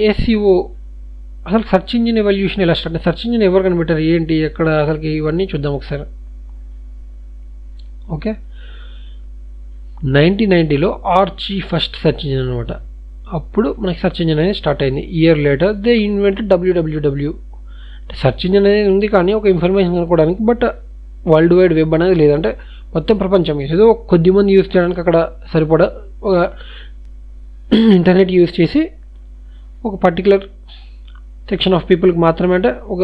SEO అసలు search engine evolution ఎలా start, search engine ఎవరు కనిపెట్టారు, ఏంటి, ఎక్కడ, అసలుకి ఇవన్నీ చూద్దాం ఒకసారి. ఓకే, 1990లో ఆర్చి ఫస్ట్ సెర్చ్ ఇంజిన్ అనమాట. అప్పుడు మనకి సెర్చ్ ఇంజిన్ అనేది స్టార్ట్ అయింది. Year later they invented W W W. Search engine అనేది ఉంది కానీ ఒక ఇన్ఫర్మేషన్ కనుక్కోవడానికి, బట్ వరల్డ్ వైడ్ వెబ్ అనేది లేదంటే మొత్తం ప్రపంచం ఏదో కొద్ది మంది యూజ్ చేయడానికి అక్కడ సరిపడా ఒక ఇంటర్నెట్ యూజ్ చేసి ఒక పర్టికులర్ సెక్షన్ ఆఫ్ పీపుల్కి మాత్రమే, అంటే ఒక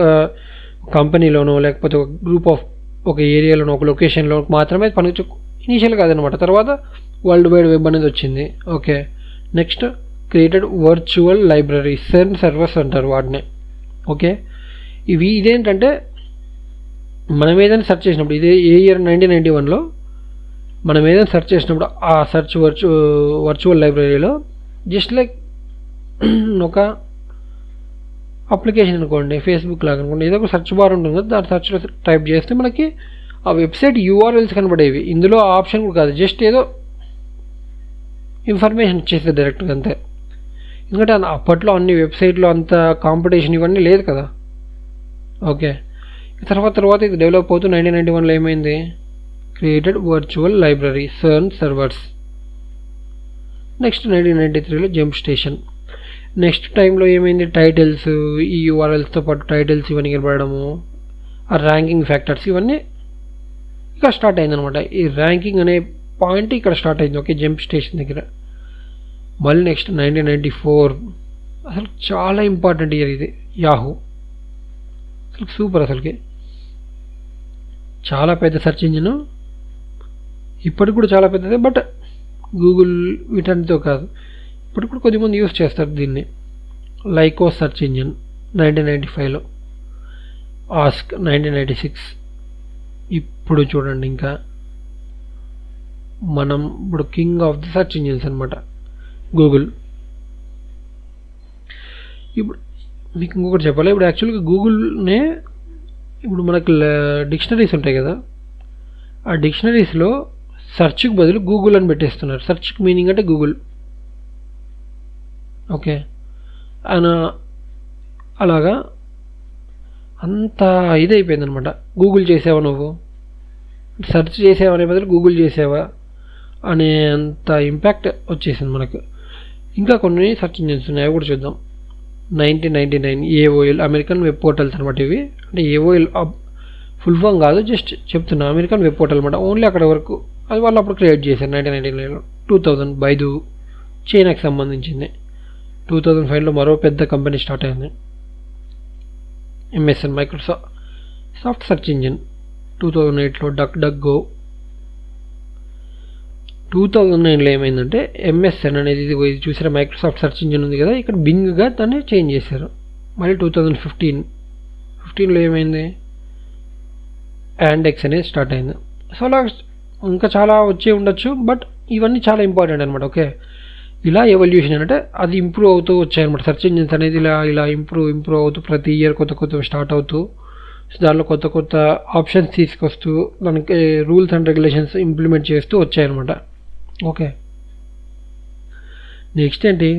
కంపెనీలోనో లేకపోతే ఒక గ్రూప్ ఆఫ్ ఒక ఏరియాలోనో ఒక లొకేషన్లో మాత్రమే పని ఇనీషియల్ కాదనమాట. తర్వాత వరల్డ్ వైడ్ వెబ్ అనేది వచ్చింది. Okay, next created virtual libraries and servers అంటారు వాటిని. ఓకే, ఇదేంటంటే మనం ఏదైనా సెర్చ్ చేసినప్పుడు, ఇదే ఏ ఇయర్ 1991లో మనం ఏదైనా సెర్చ్ చేసినప్పుడు ఆ సెర్చ్ వర్చువల్ లైబ్రరీలో జస్ట్ లైక్ ఒక అప్లికేషన్ అనుకోండి, ఫేస్బుక్ లాగా అనుకోండి, ఏదో ఒక సెర్చ్ బార్ ఉంటుంది కదా, దాని సెర్చ్లో టైప్ చేస్తే మనకి ఆ వెబ్సైట్ యూఆర్ఎల్స్ కనబడేవి. ఇందులో ఆ ఆప్షన్ కూడా కాదు, జస్ట్ ఏదో ఇన్ఫర్మేషన్ ఇచ్చేస్తుంది డైరెక్ట్గా అంతే. ఎందుకంటే అప్పట్లో అన్ని వెబ్సైట్లో అంత కాంపిటీషన్ ఇవన్నీ లేదు కదా. ఓకే, తర్వాత ఇది డెవలప్ అవుతూ 1991లో ఏమైంది, created virtual libraries and servers. Next 1993లో జంప్ స్టేషన్. నెక్స్ట్ టైంలో ఏమైంది, టైటిల్స్, ఈ యూఆర్ఎల్స్తో పాటు టైటిల్స్ ఇవన్నీ కనబడము, ఆ ర్యాంకింగ్ ఫ్యాక్టర్స్ ఇవన్నీ ఇక్కడ స్టార్ట్ అయిందనమాట. ఈ ర్యాంకింగ్ అనే పాయింట్ ఇక్కడ స్టార్ట్ అయింది. ఓకే, జంప్ స్టేషన్ దగ్గర. మళ్ళీ నెక్స్ట్ 1994 అసలు చాలా ఇంపార్టెంట్ ఇయర్ ఇది, యాహూ. అసలు సూపర్, అసలుకి చాలా పెద్ద సెర్చ్ ఇంజిన్, ఇప్పటికి కూడా చాలా పెద్దదే, బట్ గూగుల్ వీటన్నిటితో కాదు, ఇప్పటికి కూడా కొద్దిమంది యూస్ చేస్తారు దీన్ని. లైకో సెర్చ్ ఇంజిన్ 1995లో, ఆస్క్ 1996. ఇప్పుడు చూడండి, ఇంకా మనం ఇప్పుడు king of the search engines అనమాట గూగుల్. ఇప్పుడు మీకు ఇంకొకటి చెప్పాలి, ఇప్పుడు యాక్చువల్గా గూగుల్నే ఇప్పుడు మనకు డిక్షనరీస్ ఉంటాయి కదా, ఆ డిక్షనరీస్లో సెర్చ్కి బదులు గూగుల్ అని పెట్టేస్తున్నారు. సెర్చ్కి మీనింగ్ అంటే గూగుల్. ఓకే, అలాగా అంత ఇదైపోయింది అనమాట. గూగుల్ చేసావా నువ్వు, సెర్చ్ చేసావా అనే బదులు గూగుల్ చేసావా అనే అంత ఇంపాక్ట్ వచ్చేసింది మనకు. ఇంకా కొన్ని సెర్చ్ ఇంజిన్స్ ఉన్నాయి, అవి కూడా చూద్దాం. 1999 ఏఓఎల్, అమెరికన్ వెబ్ పోర్టల్స్ అనమాట ఇవి. అంటే ఏఓఎల్ ఫుల్ ఫామ్ కాదు, జస్ట్ చెప్తున్నా, అమెరికన్ వెబ్ పోర్టల్ అనమాట. ఓన్లీ అక్కడ వరకు అది వాళ్ళు అప్పుడు క్రియేట్ చేశారు 1999లో. 2000 బైదు, చైనాకి సంబంధించింది. 2005లో మరో పెద్ద కంపెనీ స్టార్ట్ అయింది, ఎంఎస్ఎన్, మైక్రోసాఫ్ట్ సెర్చ్ ఇంజిన్. 2008లో డక్ గో. 2009లో ఏమైందంటే ఎంఎస్ఎన్ అనేది, ఇది చూసారా, మైక్రోసాఫ్ట్ సెర్చ్ ఇంజిన్ ఉంది కదా, ఇక్కడ బింగ్గా దాన్ని చేంజ్ చేశారు. మళ్ళీ 2015లో ఏమైంది, యాండెక్స్ అనేది స్టార్ట్ అయింది. సో అలా ఇంకా చాలా వచ్చే ఉండొచ్చు, బట్ ఇవన్నీ చాలా ఇంపార్టెంట్ అనమాట. ఓకే, ఇలా ఎవల్యూషన్ అంటే అది ఇంప్రూవ్ అవుతూ వచ్చాయన్నమాట. సెర్చ్ ఇంజిన్స్ అనేది ఇలా ఇంప్రూవ్ అవుతూ ప్రతి ఇయర్ కొత్త స్టార్ట్ అవుతూ, దానిలో కొత్త ఆప్షన్స్ తీసుకొస్తూ దానికి రూల్స్ అండ్ రెగ్యులేషన్స్ ఇంప్లిమెంట్ చేస్తూ వచ్చాయన్నమాట. ఓకే, నెక్స్ట్ ఏంటి,